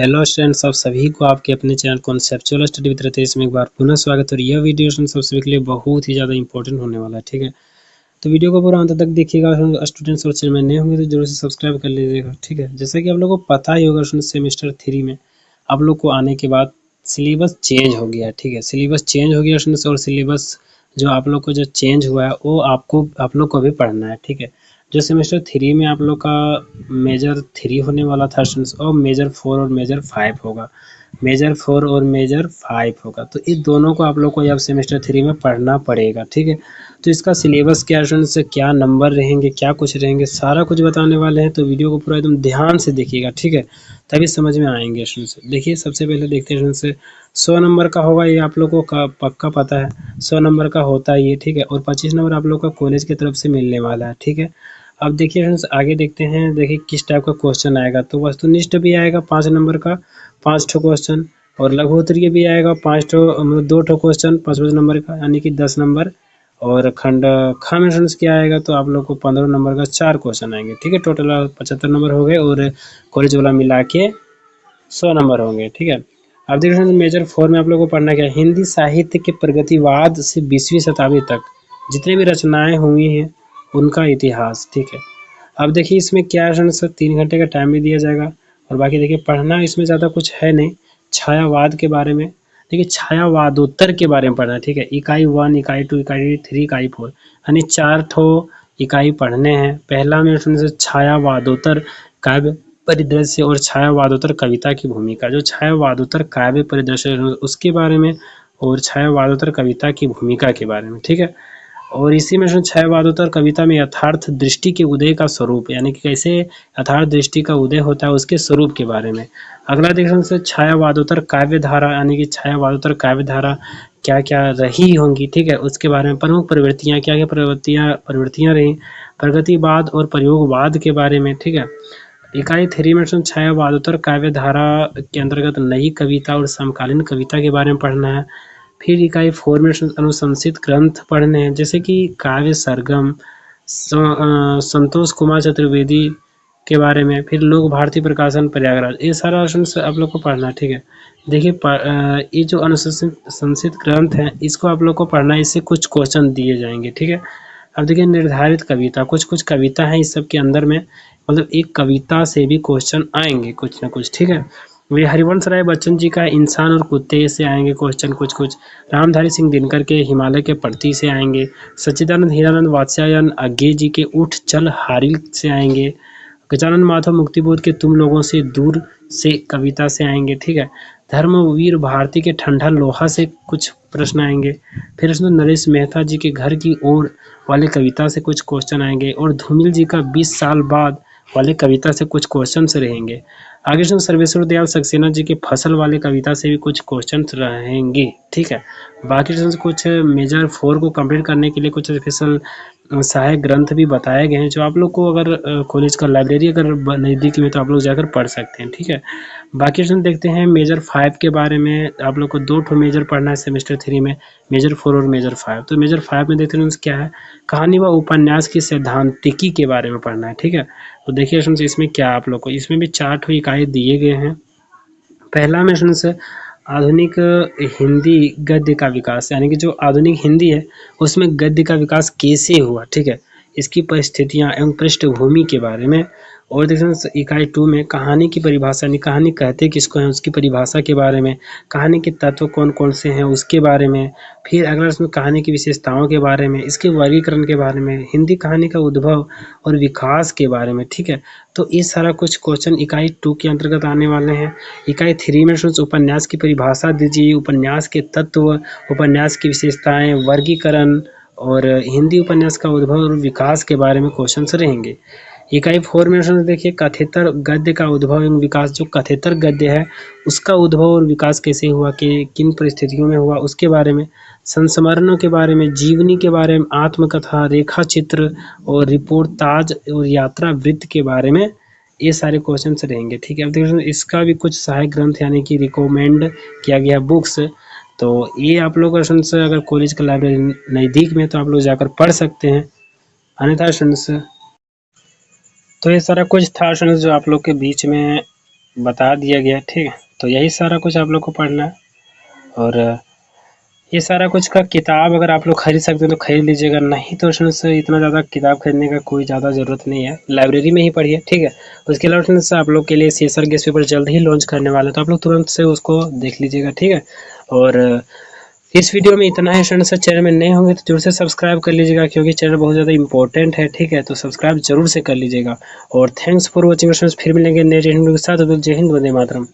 Hello students, आप सभी को आपके अपने channel conceptual study with Ritesh में एक बार पुनः स्वागत है। और यह वीडियो सब सभी के लिए बहुत ही ज़्यादा इंपॉर्टेंट होने वाला है। ठीक है, तो वीडियो को पूरा अंत तक देखिएगा। स्टूडेंट्स और चैनल में नए होंगे तो जरूर से सब्सक्राइब कर लीजिएगा। ठीक है, जैसे कि आप लोगों को पता ही होगा सेमेस्टर 3 में आप लोग को आने के बाद सिलेबस चेंज हो गया। ठीक है, सिलेबस चेंज हो गया स्टूडेंट्स, और सिलेबस जो आप लोग को जो चेंज हुआ है वो आप लोग को भी पढ़ना है। ठीक है, जो सेमेस्टर 3 में आप लोग का मेजर 3 होने वाला था स्टूडेंट्स, और मेजर 4 और मेजर 5 होगा। मेजर 4 और मेजर 5 होगा, तो इस दोनों को आप लोग को अब सेमेस्टर 3 में पढ़ना पड़ेगा। ठीक है, तो इसका सिलेबस क्या स्टूडेंट्स, क्या नंबर रहेंगे, क्या कुछ रहेंगे, सारा कुछ बताने वाले हैं। तो वीडियो को पूरा एकदम ध्यान से देखिएगा। ठीक है, तभी समझ में आएंगे स्टूडेंट्स। देखिए, सबसे पहले देखते हैं स्टूडेंट्स, 100 नंबर का होगा, ये आप लोगों को पक्का पता है 100 नंबर का होता है ये। ठीक है, और 25 नंबर आप लोग का कॉलेज की तरफ से मिलने वाला है। ठीक है, अब देखिए फ्रेंड्स, आगे देखते हैं। देखिए किस टाइप का क्वेश्चन आएगा। तो वस्तुनिष्ठ भी आएगा 5 नंबर का, 5 ठो क्वेश्चन, और लघु उत्तरीय भी आएगा 5 ठो, मतलब 2 ठो क्वेश्चन 5 नंबर का, यानी कि 10 नंबर। और खंड ख में फ्रेंड्स क्या आएगा, तो आप लोग को 15 नंबर का 4 क्वेश्चन आएंगे। ठीक है, टोटल 75 नंबर हो गए, और कॉलेज वाला मिला के 100 नंबर होंगे। ठीक है, अब देखिए मेजर 4 में आप लोग को पढ़ना क्या है, हिंदी साहित्य के प्रगतिवाद से 20वीं शताब्दी तक जितने भी रचनाएं हुई हैं उनका इतिहास। ठीक है, अब देखिए इसमें क्या है सर, 3 घंटे का टाइम भी दिया जाएगा। और बाकी देखिए पढ़ना इसमें ज़्यादा कुछ है नहीं। छायावाद के बारे में, देखिए छायावादोत्तर के बारे में पढ़ना है। ठीक है, इकाई 1, इकाई 2, इकाई 3, इकाई 4, यानी 4 ठो इकाई पढ़ने हैं। पहला में से छायावादोत्तर काव्य परिदृश्य और छायावादोत्तर कविता की भूमिका। जो छायावादोत्तर काव्य परिदृश्य उसके बारे में, और छायावादोत्तर कविता की भूमिका के बारे में। ठीक है, और इसी में छायावादोत्तर कविता में यथार्थ दृष्टि के उदय का स्वरूप, यानी कि कैसे यथार्थ दृष्टि का उदय होता है उसके स्वरूप के बारे में। अगला देखते हैं छायावादोत्तर काव्य धारा, यानी कि छायावादोत्तर काव्य धारा क्या क्या रही होंगी। ठीक है, उसके बारे में। प्रमुख प्रवृत्तियाँ, क्या क्या प्रवृत्तियाँ रही, प्रगतिवाद और प्रयोगवाद के बारे में। ठीक है, इकाई 3 में छायावादोत्तर काव्य धारा के अंतर्गत नई कविता और समकालीन कविता के बारे में पढ़ना है। फिर इकाई 4 में अनुशंसित ग्रंथ पढ़ने हैं, जैसे कि काव्य सरगम, संतोष कुमार चतुर्वेदी के बारे में। फिर लोक भारती प्रकाशन प्रयागराज, ये सारा आप लोग को पढ़ना है। ठीक है, देखिए ये जो अनुशंसित ग्रंथ हैं इसको आप लोग को पढ़ना है, इससे कुछ क्वेश्चन दिए जाएंगे। ठीक है, अब देखिए निर्धारित कविता, कुछ कुछ कविता है इस सब के अंदर में, मतलब एक कविता से भी क्वेश्चन आएंगे कुछ ना कुछ। ठीक है, ये हरिवंश राय बच्चन जी का इंसान और कुत्ते से आएंगे क्वेश्चन कुछ कुछ। रामधारी सिंह दिनकर के हिमालय के प्रति से आएंगे। सच्चिदानंद हीरानंद वात्स्यायन अज्ञे जी के उठ चल हारिल से आएंगे। गजानन माधव मुक्तिबोध के तुम लोगों से दूर से कविता से आएंगे। ठीक है, धर्मवीर भारती के ठंडा लोहा से कुछ प्रश्न आएंगे। फिर उसमें नरेश मेहता जी के घर की ओर वाले कविता से कुछ क्वेश्चन आएंगे, और धूमिल जी का 20 साल बाद वाले कविता से कुछ क्वेश्चन रहेंगे। आगे सर्वेश्वर दयाल सक्सेना जी के फसल वाले कविता से भी कुछ क्वेश्चन रहेंगे। ठीक है, बाकी कुछ मेजर 4 को कंप्लीट करने के लिए कुछ स्पेशल सहायक ग्रंथ भी बताए गए हैं, जो आप लोग को अगर कॉलेज का लाइब्रेरी अगर नज़दीक में तो आप लोग जाकर पढ़ सकते हैं। ठीक है, बाकी देखते हैं मेजर 5 के बारे में। आप लोग को 2 ठो मेजर पढ़ना है सेमेस्टर 3 में, मेजर 4 और मेजर 5। तो मेजर 5 में देखते हैं क्या है, कहानी व उपन्यास की सैद्धांतिकी के बारे में पढ़ना है। ठीक है, तो देखिए इसमें क्या आप लोग को, इसमें भी 4 ठो इकाई दिए गए हैं। पहला में आधुनिक हिंदी गद्य का विकास, यानी कि जो आधुनिक हिंदी है उसमें गद्य का विकास कैसे हुआ। ठीक है, इसकी परिस्थितियां एवं पृष्ठभूमि के बारे में। और देखिए इकाई 2 में कहानी की परिभाषा, यानी कहानी कहते किसको हैं उसकी परिभाषा के बारे में, कहानी के तत्व कौन कौन से हैं उसके बारे में। फिर अगला इसमें कहानी की विशेषताओं के बारे में, इसके वर्गीकरण के बारे में, हिंदी कहानी का उद्भव और विकास के बारे में। ठीक है, तो ये सारा कुछ क्वेश्चन इकाई 2 के अंतर्गत आने वाले हैं। इकाई 3 में उपन्यास की परिभाषा दीजिए, उपन्यास के तत्व, उपन्यास की विशेषताएं, वर्गीकरण, और हिंदी उपन्यास का उद्भव और विकास के बारे में क्वेश्चन रहेंगे। इकाई 4 में देखिए कथेतर गद्य का उद्भव एवं विकास, जो कथेतर गद्य है उसका उद्भव और विकास कैसे हुआ, कि किन परिस्थितियों में हुआ उसके बारे में। संस्मरणों के बारे में, जीवनी के बारे में, आत्मकथा, रेखा चित्र और रिपोर्टाज और यात्रा वृत्त के बारे में ये सारे क्वेश्चन रहेंगे। ठीक है, अब देखिए इसका भी कुछ सहायक ग्रंथ यानी कि रिकमेंड किया गया बुक्स, तो ये आप लोग अगर कॉलेज का लाइब्रेरी नज़दीक में तो आप लोग जाकर पढ़ सकते हैं। अन्यथा तो ये सारा कुछ था जो आप लोग के बीच में बता दिया गया, ठीक है। तो यही सारा कुछ आप लोग को पढ़ना है। और ये सारा कुछ का किताब अगर आप लोग खरीद सकते हैं तो खरीद लीजिएगा, नहीं तो स्टूडेंट्स इतना ज़्यादा किताब खरीदने का कोई ज़्यादा ज़रूरत नहीं है, लाइब्रेरी में ही पढ़िए, ठीक है। उसके अलावा स्टूडेंट्स आप लोग के लिए सीएसआर गेस्ट पेपर जल्द ही लॉन्च करने वाला है, तो आप लोग तुरंत से उसको देख लीजिएगा, ठीक है। और इस वीडियो में इतना है स्टूडेंट्स। चैनल में नए होंगे तो जरूर से सब्सक्राइब कर लीजिएगा, क्योंकि चैनल बहुत ज़्यादा इंपॉर्टेंट है, ठीक है। तो सब्सक्राइब जरूर से कर लीजिएगा। और थैंक्स फॉर वॉचिंग स्टूडेंट्स, फिर मिलेंगे नए वीडियो के साथ। जय हिंद, वंदे मातरम।